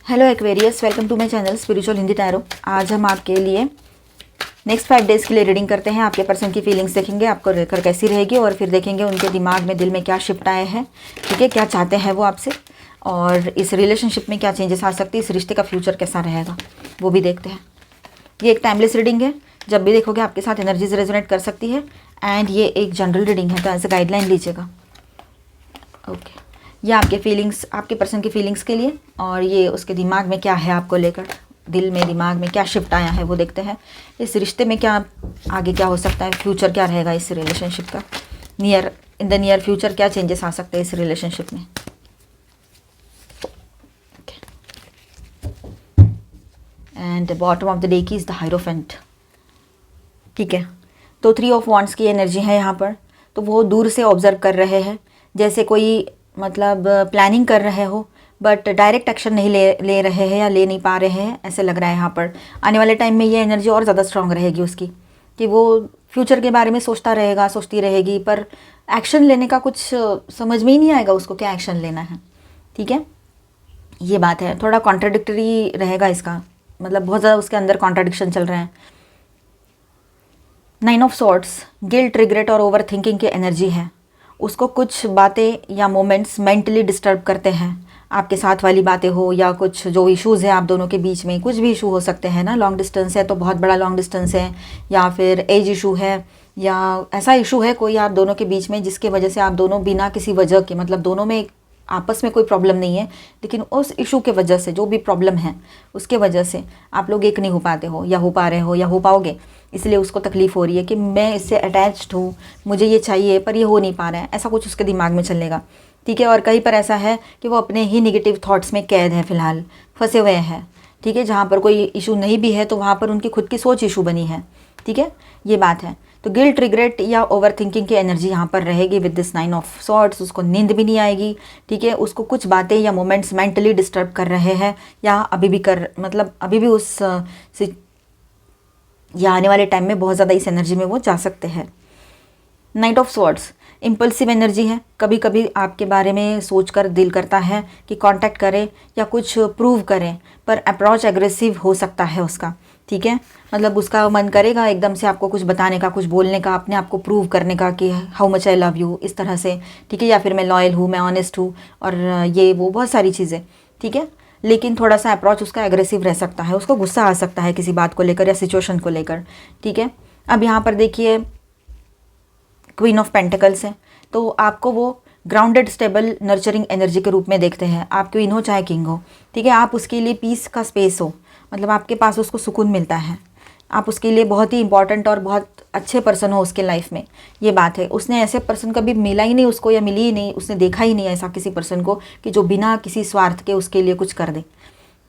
Hello Aquarius, welcome to my channel spiritual Hindi tarot. आज हम आपके लिए नेक्स्ट 5 डेज़ के लिए रीडिंग करते हैं। आपके पर्सन की फीलिंग्स देखेंगे, आपको लेकर कैसी रहेगी, और फिर देखेंगे उनके दिमाग में, दिल में क्या शिफ्ट आए हैं, ठीक है, क्या चाहते हैं वो आपसे, और इस रिलेशनशिप में क्या चेंजेस आ सकती है, इस रिश्ते का फ्यूचर कैसा रहेगा वो भी देखते हैं। ये एक टाइमलेस रीडिंग है, जब भी देखोगे आपके साथ एनर्जीज रेजोनेट कर सकती है। एंड ये एक जनरल रीडिंग है, तो एज ए गाइडलाइन लीजिएगा। ओके, ये आपके फीलिंग्स, आपके पर्सन की फीलिंग्स के लिए, और ये उसके दिमाग में क्या है आपको लेकर, दिल में, दिमाग में क्या शिफ्ट आया है वो देखते हैं। इस रिश्ते में क्या आगे क्या हो सकता है, फ्यूचर क्या रहेगा इस रिलेशनशिप का, इन द नियर फ्यूचर क्या चेंजेस आ सकते हैं इस रिलेशनशिप में। And bottom of the deck is the hierophant. ठीक है, तो 3 ऑफ वॉन्ड्स की एनर्जी है यहाँ पर। तो वो दूर से ऑब्जर्व कर रहे हैं, जैसे कोई मतलब प्लानिंग कर रहे हो, बट डायरेक्ट एक्शन नहीं ले रहे हैं या ले नहीं पा रहे हैं, ऐसे लग रहा है यहाँ पर। आने वाले टाइम में ये एनर्जी और ज़्यादा स्ट्रांग रहेगी उसकी, कि वो फ्यूचर के बारे में सोचता रहेगा, सोचती रहेगी, पर एक्शन लेने का कुछ समझ में ही नहीं आएगा उसको क्या एक्शन लेना है। ठीक है, ये बात है। थोड़ा कॉन्ट्राडिक्टरी रहेगा इसका, मतलब बहुत ज़्यादा उसके अंदर कॉन्ट्राडिक्शन चल रहे हैं। 9 ऑफ सॉर्ट्स, गिल्ट, रिग्रेट और ओवर थिंकिंग की एनर्जी है। उसको कुछ बातें या मोमेंट्स मेंटली डिस्टर्ब करते हैं, आपके साथ वाली बातें हो या कुछ जो इश्यूज़ हैं आप दोनों के बीच में, कुछ भी इशू हो सकते हैं ना। लॉन्ग डिस्टेंस है तो बहुत बड़ा लॉन्ग डिस्टेंस है, या फिर एज इशू है, या ऐसा इशू है कोई आप दोनों के बीच में जिसके वजह से आप दोनों बिना किसी वजह के, मतलब दोनों में आपस में कोई प्रॉब्लम नहीं है, लेकिन उस इशू के वजह से, जो भी प्रॉब्लम है उसके वजह से आप लोग एक नहीं हो पाते हो, या हो पा रहे हो, या हो पाओगे, इसलिए उसको तकलीफ़ हो रही है कि मैं इससे अटैच्ड हूँ, मुझे ये चाहिए पर ये हो नहीं पा रहा है, ऐसा कुछ उसके दिमाग में चलेगा। ठीक है, और कहीं पर ऐसा है कि वो अपने ही निगेटिव थॉट्स में कैद है, फ़िलहाल फंसे हुए हैं। ठीक है, जहाँ पर कोई इशू नहीं भी है तो वहाँ पर उनकी खुद की सोच इशू बनी है। ठीक है, ये बात है। तो गिल्ट, रिग्रेट या ओवर थिंकिंग की एनर्जी यहाँ पर रहेगी विद दिस 9 ऑफ सॉर्ड्स। उसको नींद भी नहीं आएगी। ठीक है, उसको कुछ बातें या मोमेंट्स मेंटली डिस्टर्ब कर रहे हैं, या अभी भी मतलब अभी भी या आने वाले टाइम में बहुत ज़्यादा इस एनर्जी में वो जा सकते हैं। 9 ऑफ सॉर्ड्स इम्पल्सिव एनर्जी है। कभी कभी आपके बारे में सोचकर दिल करता है कि कांटेक्ट करें या कुछ प्रूव करें, पर अप्रोच एग्रेसिव हो सकता है उसका। ठीक है, मतलब उसका मन करेगा एकदम से आपको कुछ बताने का, कुछ बोलने का, अपने आप को प्रूव करने का कि how much I love you, इस तरह से। ठीक है, या फिर मैं लॉयल हूँ, मैं ऑनेस्ट हूँ, और ये वो बहुत सारी चीज़ें। ठीक है, लेकिन थोड़ा सा अप्रोच उसका एग्रेसिव रह सकता है, उसको गुस्सा आ सकता है किसी बात को लेकर या सिचुएशन को लेकर। ठीक है, अब यहाँ पर देखिए क्वीन ऑफ पेंटिकल्स है, तो आपको वो ग्राउंडेड, स्टेबल, नर्चरिंग एनर्जी के रूप में देखते हैं। आप क्वीन हो चाहे किंग हो, ठीक है, आप उसके लिए पीस का स्पेस हो, मतलब आपके पास उसको सुकून मिलता है, आप उसके लिए बहुत ही इंपॉर्टेंट और बहुत अच्छे पर्सन हो उसके लाइफ में। ये बात है, उसने ऐसे पर्सन कभी मिला ही नहीं उसको, या मिली ही नहीं, उसने देखा ही नहीं ऐसा किसी पर्सन को कि जो बिना किसी स्वार्थ के उसके लिए कुछ कर दे।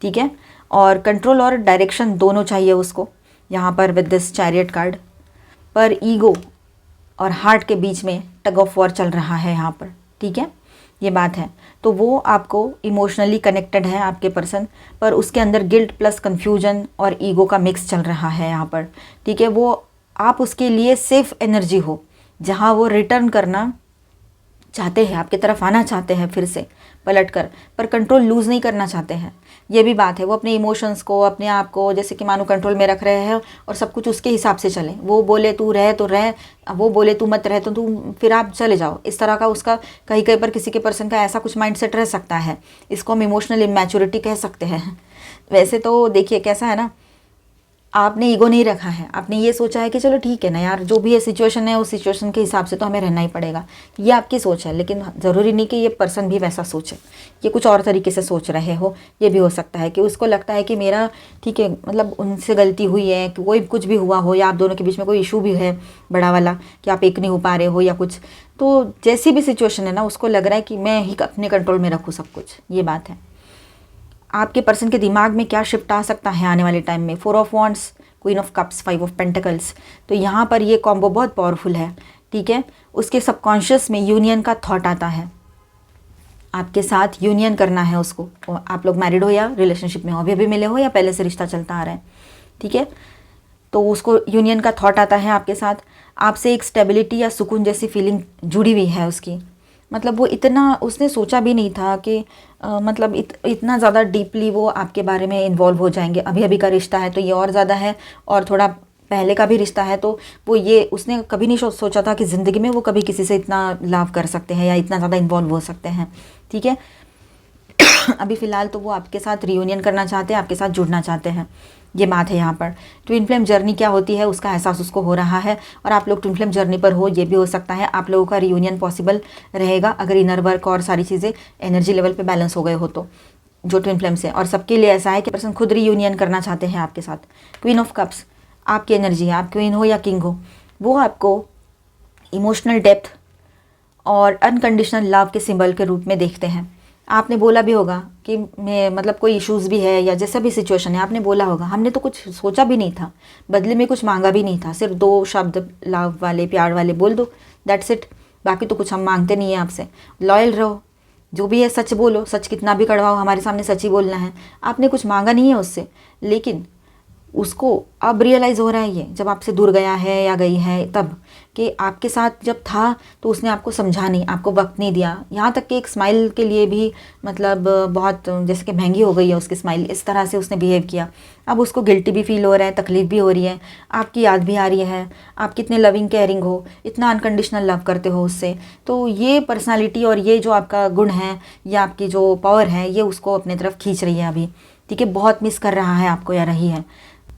ठीक है, और कंट्रोल और डायरेक्शन दोनों चाहिए उसको यहाँ पर विद दिस चैरियट कार्ड। पर ईगो और हार्ट के बीच में टग ऑफ वॉर चल रहा है यहाँ पर। ठीक है, ये बात है। तो वो आपको इमोशनली कनेक्टेड है आपके पर्सन, पर उसके अंदर गिल्ट प्लस कन्फ्यूजन और ईगो का मिक्स चल रहा है यहाँ पर। ठीक है, वो आप उसके लिए सेफ एनर्जी हो, जहाँ वो रिटर्न करना चाहते हैं, आपकी तरफ आना चाहते हैं फिर से पलट कर, पर कंट्रोल लूज़ नहीं करना चाहते हैं। ये भी बात है, वो अपने इमोशंस को, अपने आप को जैसे कि मानो कंट्रोल में रख रहे हैं, और सब कुछ उसके हिसाब से चले। वो बोले तू रह तो रह, वो बोले तू मत रह तो तू फिर आप चले जाओ, इस तरह का उसका कहीं कहीं पर किसी के पर्सन का ऐसा कुछ माइंडसेट रह सकता है। इसको हम इमोशनल इमैच्योरिटी कह सकते हैं। वैसे तो देखिए कैसा है ना, आपने ईगो नहीं रखा है, आपने ये सोचा है कि चलो ठीक है ना यार, जो भी है सिचुएशन है, उस सिचुएशन के हिसाब से तो हमें रहना ही पड़ेगा। ये आपकी सोच है, लेकिन ज़रूरी नहीं कि ये पर्सन भी वैसा सोचे, ये कुछ और तरीके से सोच रहे हो। ये भी हो सकता है कि उसको लगता है कि मेरा ठीक है, मतलब उनसे गलती हुई है, कि कोई कुछ भी हुआ हो, या आप दोनों के बीच में कोई इशू भी है बड़ा वाला, कि आप एक नहीं हो पा रहे हो या कुछ। तो जैसी भी सिचुएशन है ना, उसको लग रहा है कि मैं ही अपने कंट्रोल में रखूँ सब कुछ। ये बात है। आपके पर्सन के दिमाग में क्या शिफ्ट आ सकता है आने वाले टाइम में। 4 of wands, queen of cups, 5 of pentacles. तो यहाँ पर ये कॉम्बो बहुत पावरफुल है। ठीक है, उसके सबकॉन्शियस में यूनियन का थॉट आता है, आपके साथ यूनियन करना है उसको। आप लोग मैरिड हो या रिलेशनशिप में हो, अभी मिले हो या पहले से रिश्ता चलता आ रहा है। ठीक है, तो उसको यूनियन का थॉट आता है आपके साथ। आपसे एक स्टेबिलिटी या सुकून जैसी फीलिंग जुड़ी हुई है उसकी। मतलब वो इतना उसने सोचा भी नहीं था कि मतलब इतना ज़्यादा डीपली वो आपके बारे में इन्वॉल्व हो जाएंगे। अभी अभी का रिश्ता है तो ये और ज़्यादा है, और थोड़ा पहले का भी रिश्ता है तो वो ये उसने कभी नहीं सोचा था कि ज़िंदगी में वो कभी किसी से इतना लव कर सकते हैं या इतना ज़्यादा इन्वॉल्व हो सकते हैं। ठीक है। अभी फ़िलहाल तो वो आपके साथ रियूनियन करना चाहते हैं, आपके साथ जुड़ना चाहते हैं, ये बात है यहाँ पर। ट्विन फ्लेम जर्नी क्या होती है उसका एहसास उसको हो रहा है, और आप लोग ट्विन फ्लेम जर्नी पर हो, ये भी हो सकता है आप लोगों का रियूनियन पॉसिबल रहेगा अगर इनर वर्क और सारी चीज़ें एनर्जी लेवल पे बैलेंस हो गए हो तो, जो ट्विन फ्लेम से। और सबके लिए ऐसा है कि पर्सन खुद रियूनियन करना चाहते हैं आपके साथ। क्वीन ऑफ कप्स आपकी एनर्जी है, आप क्वीन हो या किंग हो, वो आपको इमोशनल डेप्थ और अनकंडीशनल लव के सिंबल के रूप में देखते हैं। आपने बोला भी होगा कि मैं मतलब कोई इश्यूज़ भी है या जैसा भी सिचुएशन है, आपने बोला होगा हमने तो कुछ सोचा भी नहीं था, बदले में कुछ मांगा भी नहीं था, सिर्फ 2 शब्द लव वाले प्यार वाले बोल दो, दैट्स इट, बाकी तो कुछ हम मांगते नहीं है आपसे। लॉयल रहो, जो भी है सच बोलो, सच कितना भी कड़वा हो हमारे सामने सच ही बोलना है। आपने कुछ मांगा नहीं है उससे, लेकिन उसको अब रियलाइज़ हो रहा है ये जब आपसे दूर गया है या गई है तब, कि आपके साथ जब था तो उसने आपको समझा नहीं, आपको वक्त नहीं दिया, यहाँ तक कि एक स्माइल के लिए भी मतलब बहुत जैसे कि महंगी हो गई है उसकी स्माइल, इस तरह से उसने बिहेव किया। अब उसको गिल्टी भी फील हो रहा है, तकलीफ़ भी हो रही है, आपकी याद भी आ रही है, आप कितने लविंग केयरिंग हो, इतना अनकंडीशनल लव करते हो उससे। तो ये पर्सनालिटी और ये जो आपका गुण है या आपकी जो पावर है ये उसको अपने तरफ खींच रही है अभी। ठीक है, बहुत मिस कर रहा है आपको या रही है,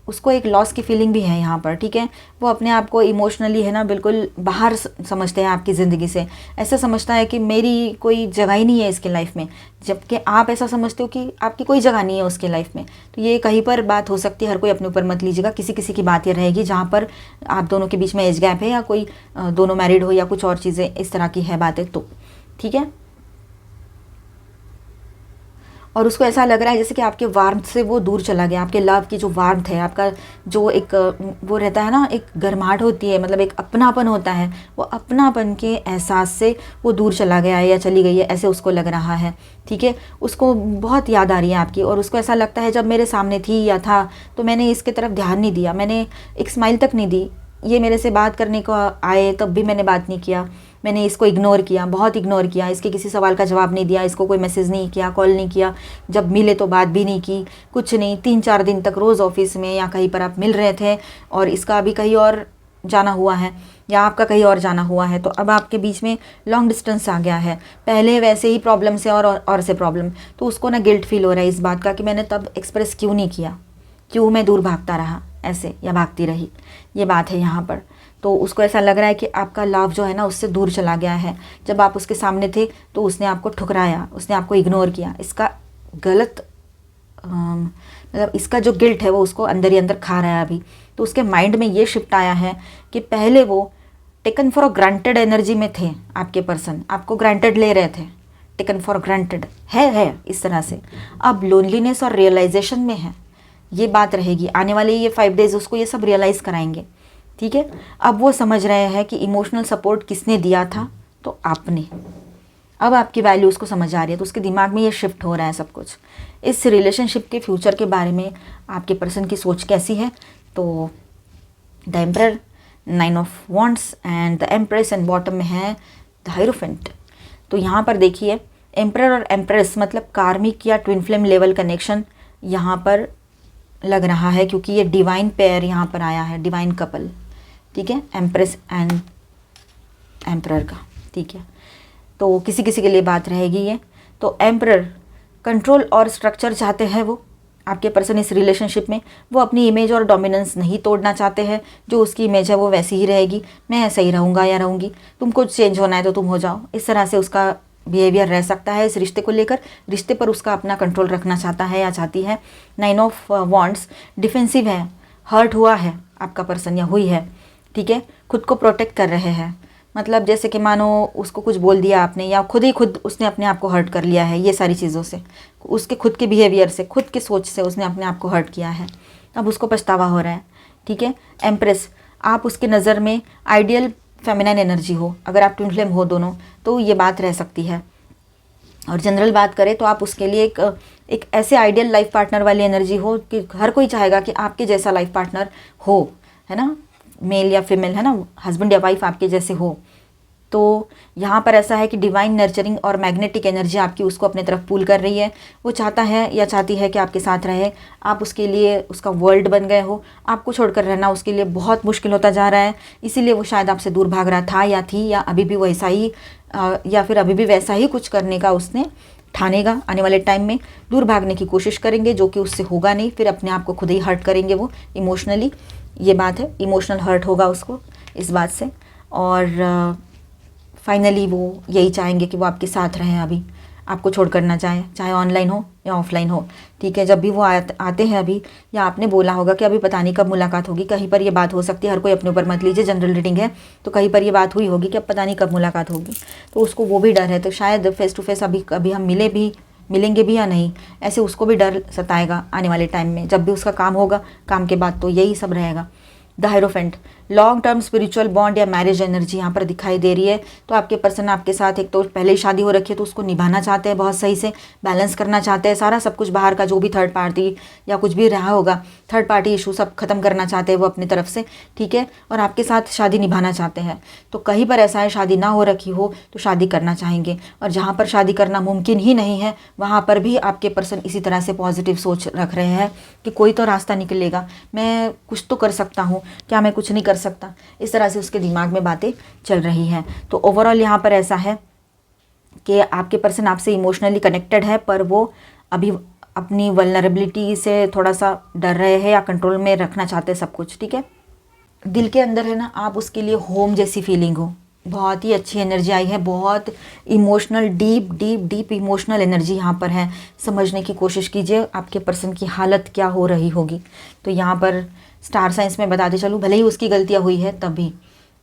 उसको एक लॉस की फीलिंग भी है यहाँ पर। ठीक है, वो अपने आप को इमोशनली है ना बिल्कुल बाहर समझते हैं आपकी ज़िंदगी से, ऐसा समझता है कि मेरी कोई जगह ही नहीं है इसके लाइफ में, जबकि आप ऐसा समझते हो कि आपकी कोई जगह नहीं है उसके लाइफ में। तो ये कहीं पर बात हो सकती है, हर कोई अपने ऊपर मत लीजिएगा, किसी किसी की बात ये रहेगी जहाँ पर आप दोनों के बीच में एज गैप है या कोई दोनों मैरिड हो या कुछ और चीज़ें इस तरह की है बातें तो। ठीक है, और उसको ऐसा लग रहा है जैसे कि आपके वार्मथ से वो दूर चला गया, आपके लव की जो वार्मथ है, आपका जो एक वो रहता है ना, एक गर्माहट होती है, मतलब एक अपनापन होता है, वो अपनापन के एहसास से वो दूर चला गया है या चली गई है, ऐसे उसको लग रहा है। ठीक है, उसको बहुत याद आ रही है आपकी, और उसको ऐसा लगता है जब मेरे सामने थी या था तो मैंने इसके तरफ ध्यान नहीं दिया, मैंने एक स्माइल तक नहीं दी, ये मेरे से बात करने को आए तब भी मैंने बात नहीं किया, मैंने इसको इग्नोर किया, बहुत इग्नोर किया, इसके किसी सवाल का जवाब नहीं दिया, इसको कोई मैसेज नहीं किया, कॉल नहीं किया, जब मिले तो बात भी नहीं की, कुछ नहीं, 3-4 दिन तक रोज़ ऑफिस में या कहीं पर आप मिल रहे थे, और इसका अभी कहीं और जाना हुआ है या आपका कहीं और जाना हुआ है, तो अब आपके बीच में लॉन्ग डिस्टेंस आ गया है। पहले वैसे ही प्रॉब्लम से और से प्रॉब्लम, तो उसको ना गिल्ट फील हो रहा है इस बात का कि मैंने तब एक्सप्रेस क्यों नहीं किया, क्यों मैं दूर भागता रहा ऐसे या भागती रही, ये बात है यहाँ पर। तो उसको ऐसा लग रहा है कि आपका लव जो है ना उससे दूर चला गया है, जब आप उसके सामने थे तो उसने आपको ठुकराया, उसने आपको इग्नोर किया, इसका गलत मतलब इसका जो गिल्ट है वो उसको अंदर ही अंदर खा रहा है अभी। तो उसके माइंड में ये शिफ्ट आया है कि पहले वो टेकन फॉर ग्रांटेड एनर्जी में थे, आपके पर्सन आपको ग्रांटेड ले रहे थे, टेकन फॉर ग्रांटेड है इस तरह से, अब लोनलीनेस और रियलाइजेशन में है, ये बात रहेगी आने वाले ये 5 डेज उसको ये सब रियलाइज़ कराएंगे। ठीक है, अब वो समझ रहे हैं कि इमोशनल सपोर्ट किसने दिया था, तो आपने, अब आपकी वैल्यू उसको समझ आ रही है, तो उसके दिमाग में ये शिफ्ट हो रहा है सब कुछ। इस रिलेशनशिप के फ्यूचर के बारे में आपके पर्सन की सोच कैसी है, तो the emperor, 9 of wands and the empress, and bottom में है द हायरोफेंट। तो यहाँ पर देखिए एम्परर और एम्प्रेस मतलब कार्मिक या ट्विन फ्लेम लेवल कनेक्शन यहाँ पर लग रहा है, क्योंकि ये डिवाइन पेयर यहाँ पर आया है, डिवाइन कपल। ठीक है, एम्प्रेस एंड एम्परर का। ठीक है, तो किसी किसी के लिए बात रहेगी ये। तो एम्परर कंट्रोल और स्ट्रक्चर चाहते हैं वो, आपके पर्सन इस रिलेशनशिप में वो अपनी इमेज और डोमिनेंस नहीं तोड़ना चाहते हैं, जो उसकी इमेज है वो वैसी ही रहेगी, मैं ऐसा ही रहूँगा या रहूँगी, तुम कुछ चेंज होना है तो तुम हो जाओ, इस तरह से उसका बिहेवियर रह सकता है इस रिश्ते को लेकर। रिश्ते पर उसका अपना कंट्रोल रखना चाहता है या चाहती है। 9 ऑफ वॉन्ड्स डिफेंसिव है, हर्ट हुआ है आपका पर्सन या हुई है। ठीक है, खुद को प्रोटेक्ट कर रहे हैं, मतलब जैसे कि मानो उसको कुछ बोल दिया आपने या खुद उसने अपने आप को हर्ट कर लिया है, ये सारी चीज़ों से, उसके खुद के बिहेवियर से, खुद के सोच से उसने अपने आप को हर्ट किया है, अब उसको पछतावा हो रहा है। ठीक है, एम्प्रेस आप उसके नज़र में आइडियल फेमिनाइन एनर्जी हो, अगर आप ट्विन फ्लेम हो दोनों तो ये बात रह सकती है। और जनरल बात करें तो आप उसके लिए एक ऐसे आइडियल लाइफ पार्टनर वाली एनर्जी हो कि हर कोई चाहेगा कि आपके जैसा लाइफ पार्टनर हो, है ना, मेल या फीमेल, है ना, हस्बैंड या वाइफ आपके जैसे हो। तो यहाँ पर ऐसा है कि डिवाइन नर्चरिंग और मैग्नेटिक एनर्जी आपकी उसको अपने तरफ पुल कर रही है। वो चाहता है या चाहती है कि आपके साथ रहे, आप उसके लिए उसका वर्ल्ड बन गए हो। आपको छोड़कर रहना उसके लिए बहुत मुश्किल होता जा रहा है, इसीलिए वो शायद आपसे दूर भाग रहा था या थी, या अभी भी वैसा ही या फिर अभी भी वैसा ही कुछ करने का उसने ठानेगा। आने वाले टाइम में दूर भागने की कोशिश करेंगे, जो कि उससे होगा नहीं, फिर अपने आप को खुद ही हर्ट करेंगे वो इमोशनली। ये बात है, इमोशनल हर्ट होगा उसको इस बात से। और फाइनली वो यही चाहेंगे कि वो आपके साथ रहें, अभी आपको छोड़कर ना जाएं, चाहे ऑनलाइन हो या ऑफलाइन हो। ठीक है, जब भी वो आते हैं अभी, या आपने बोला होगा कि अभी पता नहीं कब मुलाकात होगी, कहीं पर ये बात हो सकती है। हर कोई अपने ऊपर मत लीजिए, जनरल रीडिंग है, तो कहीं पर ये बात हुई होगी कि अब पता नहीं कब मुलाकात होगी, तो उसको वो भी डर है। तो शायद फेस टू फेस अभी हम मिलेंगे भी या नहीं, ऐसे उसको भी डर सताएगा आने वाले टाइम में। जब भी उसका काम होगा, काम के बाद तो यही सब रहेगा। The hierophant, long term spiritual bond या मैरिज एनर्जी यहाँ पर दिखाई दे रही है। तो आपके पर्सन आपके साथ एक तो पहले ही शादी हो रखी है, तो उसको निभाना चाहते हैं, बहुत सही से बैलेंस करना चाहते हैं, सारा सब कुछ बाहर का जो भी थर्ड पार्टी या कुछ भी रहा होगा, थर्ड पार्टी इशू सब खत्म करना चाहते हैं वो अपनी तरफ से। ठीक है, और आपके साथ शादी निभाना चाहते हैं। तो कहीं पर ऐसा है शादी ना हो रखी हो तो शादी करना चाहेंगे, और जहाँ पर शादी करना मुमकिन ही नहीं है वहाँ पर भी आपके पर्सन इसी तरह से पॉजिटिव सोच रख रहे हैं कि कोई तो रास्ता निकलेगा, मैं कुछ तो कर सकता हूँ, क्या मैं कुछ नहीं कर सकता, इस तरह से उसके दिमाग में बातें चल रही हैं। तो ओवरऑल यहाँ पर ऐसा है कि आपके पर्सन आपसे इमोशनली कनेक्टेड है, पर वो अभी अपनी वल्नरेबिलिटी से थोड़ा सा डर रहे हैं या कंट्रोल में रखना चाहते हैं सब कुछ। ठीक है, दिल के अंदर है ना, आप उसके लिए होम जैसी फीलिंग हो। बहुत ही अच्छी एनर्जी आई है, बहुत emotional, deep deep deep emotional energy यहाँ पर है। समझने की कोशिश कीजिए आपके पर्सन की हालत क्या हो रही होगी। तो यहाँ पर स्टार साइंस में बताते चलूँ, भले ही उसकी गलतियाँ हुई है तब भी।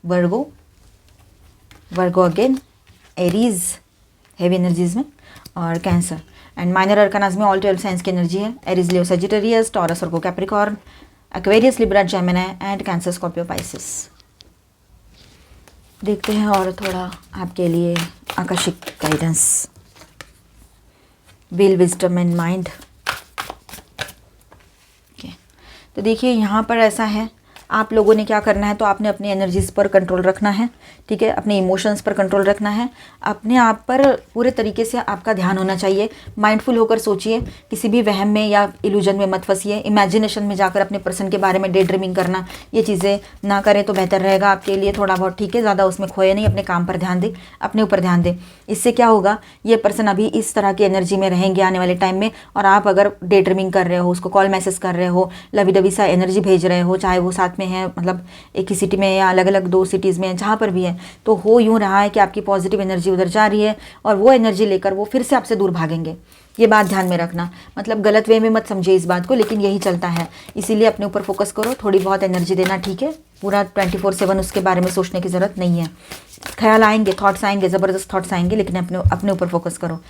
वर्गो अगेन, एरीज हेवी एनर्जीज में, और कैंसर। एंड माइनर अरकानाज में ऑल 12 साइंस की एनर्जी है। Aries, Leo, Sagittarius, taurus, Virgo, Capricorn, Aquarius, Libra, Gemini and cancer, Scorpio, Pisces. देखते हैं और थोड़ा आपके लिए आकर्षिक guidance, will, wisdom and mind. तो देखिए यहाँ पर ऐसा है, आप लोगों ने क्या करना है, तो आपने अपनी एनर्जीज़ पर कंट्रोल रखना है। ठीक है, अपने इमोशंस पर कंट्रोल रखना है, अपने आप पर पूरे तरीके से आपका ध्यान होना चाहिए। माइंडफुल होकर सोचिए, किसी भी वहम में या इल्यूजन में मत फंसिए। इमेजिनेशन में जाकर अपने पर्सन के बारे में डे ड्रीमिंग करना, ये चीज़ें ना करें तो बेहतर रहेगा आपके लिए थोड़ा बहुत। ठीक है, ज़्यादा उसमें खोए नहीं, अपने काम पर ध्यान दें, अपने ऊपर ध्यान दें। इससे क्या होगा, ये पर्सन अभी इस तरह की एनर्जी में रहेंगे आने वाले टाइम में, और आप अगर डे ड्रीमिंग कर रहे हो, उसको कॉल मैसेज कर रहे हो, लवी डवी सा एनर्जी भेज रहे हो, चाहे वो साथ में है, मतलब एक ही सिटी में या अलग अलग 2 सिटीज़ में, जहाँ पर भी है, तो हो यूँ रहा है कि आपकी पॉजिटिव एनर्जी उधर जा रही है, और वो एनर्जी लेकर वो फिर से आपसे दूर भागेंगे। ये बात ध्यान में रखना, मतलब गलत वे में मत समझिए इस बात को, लेकिन यही चलता है। इसीलिए अपने ऊपर फोकस करो, थोड़ी बहुत एनर्जी देना। ठीक है, पूरा 24/7 उसके बारे में सोचने की ज़रूरत नहीं है। ख्याल आएंगे, थॉट्स आएंगे, ज़बरदस्त थॉट्स आएंगे, लेकिन अपने ऊपर फोकस करो।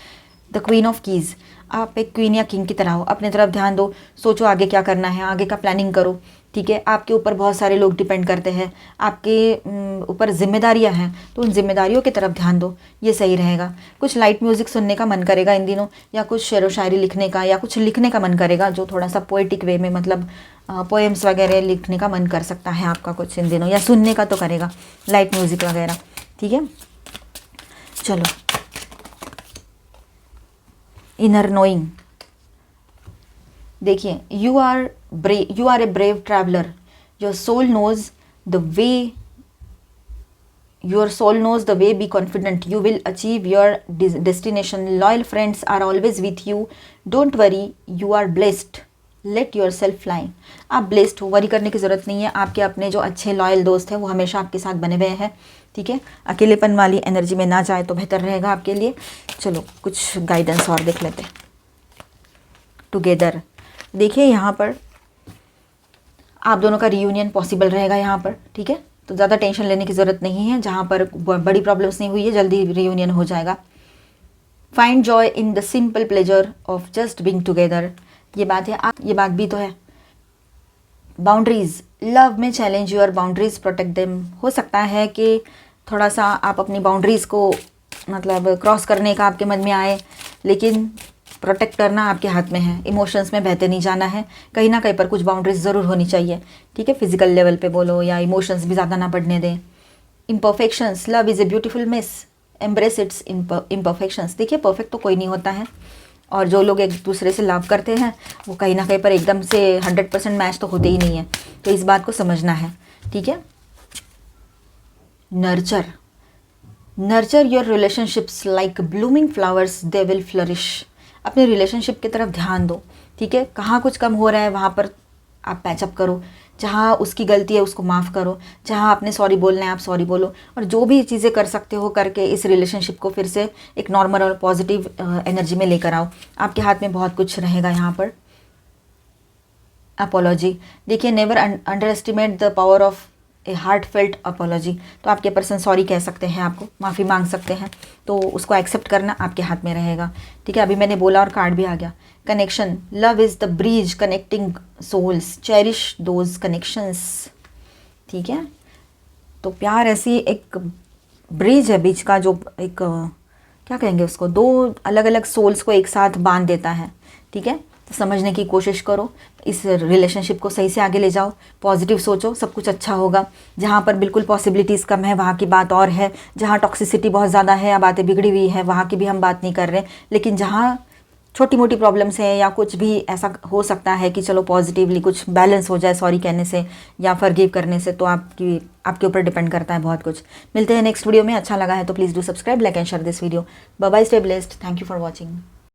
द क्वीन ऑफ कीज़, आप एक क्वीन या किंग की तरह हो, अपने तरफ ध्यान दो, सोचो आगे क्या करना है, आगे का प्लानिंग करो। ठीक है, आपके ऊपर बहुत सारे लोग डिपेंड करते हैं, आपके ऊपर जिम्मेदारियां हैं, तो उन जिम्मेदारियों की तरफ ध्यान दो, ये सही रहेगा। कुछ लाइट म्यूज़िक सुनने का मन करेगा इन दिनों, या कुछ शेर व शायरी लिखने का, या कुछ लिखने का मन करेगा जो थोड़ा सा पोएटिक वे में, मतलब पोएम्स वगैरह लिखने का मन कर सकता है आपका कुछ इन दिनों, या सुनने का तो करेगा लाइट म्यूज़िक वगैरह। ठीक है, चलो, इनर नोइंग, देखिए, you are a brave traveller, your soul knows the way, be confident, you will achieve your destination, loyal friends are always with you, don't worry, you are blessed, let yourself fly. आप blessed हो, worry करने की ज़रूरत नहीं है, आपके अपने जो अच्छे लॉयल दोस्त हैं वो हमेशा आपके साथ बने हुए हैं। ठीक है, अकेलेपन वाली एनर्जी में ना जाए तो बेहतर रहेगा आपके लिए। चलो, कुछ गाइडेंस और देख लेते हैं। टुगेदर, देखिए यहाँ पर आप दोनों का रियूनियन पॉसिबल रहेगा यहाँ पर। ठीक है, तो ज़्यादा टेंशन लेने की ज़रूरत नहीं है, जहाँ पर बड़ी प्रॉब्लम्स नहीं हुई है, जल्दी रियूनियन हो जाएगा। Find joy in the simple pleasure of just being together, ये बात है, ये बात भी तो है। बाउंड्रीज, लव में challenge your boundaries, protect them. हो सकता है कि थोड़ा सा आप अपनी बाउंड्रीज़ को मतलब क्रॉस करने का आपके मन में आए, लेकिन प्रोटेक्ट करना आपके हाथ में है। इमोशंस में बहते नहीं जाना है, कहीं ना कहीं पर कुछ बाउंड्रीज ज़रूर होनी चाहिए। ठीक है, फिजिकल लेवल पे बोलो या इमोशंस भी ज़्यादा ना बढ़ने दें। Imperfections, love is a beautiful miss, embrace it's imperfections. देखिए परफेक्ट तो कोई नहीं होता है, और जो लोग एक दूसरे से लव करते हैं वो कहीं ना कहीं पर एकदम से 100% मैच तो होते ही नहीं है, तो इस बात को समझना है, ठीक है। Nurture, nurture your relationships like blooming flowers, they will flourish. अपने रिलेशनशिप की तरफ ध्यान दो, ठीक है। कहाँ कुछ कम हो रहा है वहाँ पर आप पैचअप करो, जहाँ उसकी गलती है उसको माफ़ करो, जहाँ आपने सॉरी बोलना है आप सॉरी बोलो, और जो भी चीज़ें कर सकते हो करके इस रिलेशनशिप को फिर से एक नॉर्मल और पॉजिटिव एनर्जी में लेकर आओ। आपके हाथ में बहुत कुछ रहेगा यहाँ पर। अपोलॉजी, देखिए never under estimate the power of A heart felt apology. तो आपके पर्सन सॉरी कह सकते हैं, आपको माफ़ी मांग सकते हैं, तो उसको एक्सेप्ट करना आपके हाथ में रहेगा, ठीक है। अभी मैंने बोला और कार्ड भी आ गया। Connection, love is the bridge connecting souls, cherish those connections, ठीक है। तो प्यार ऐसी एक ब्रिज है बीच का, जो एक क्या कहेंगे उसको, दो अलग अलग सोल्स को एक साथ बांध देता है, ठीक है। तो समझने की कोशिश करो, इस रिलेशनशिप को सही से आगे ले जाओ, पॉजिटिव सोचो, सब कुछ अच्छा होगा। जहाँ पर बिल्कुल पॉसिबिलिटीज़ कम है वहाँ की बात और है, जहाँ टॉक्सिसिटी बहुत ज़्यादा है या बातें बिगड़ी हुई है वहाँ की भी हम बात नहीं कर रहे, लेकिन जहाँ छोटी मोटी प्रॉब्लम्स है या कुछ भी ऐसा हो सकता है कि चलो पॉजिटिवली कुछ बैलेंस हो जाए सॉरी कहने से या फॉरगिव करने से, तो आपके ऊपर डिपेंड करता है बहुत कुछ। मिलते हैं नेक्स्ट वीडियो में। अच्छा लगा है तो please do subscribe, like and share this video. Bye bye, stay blessed, thank you for watching.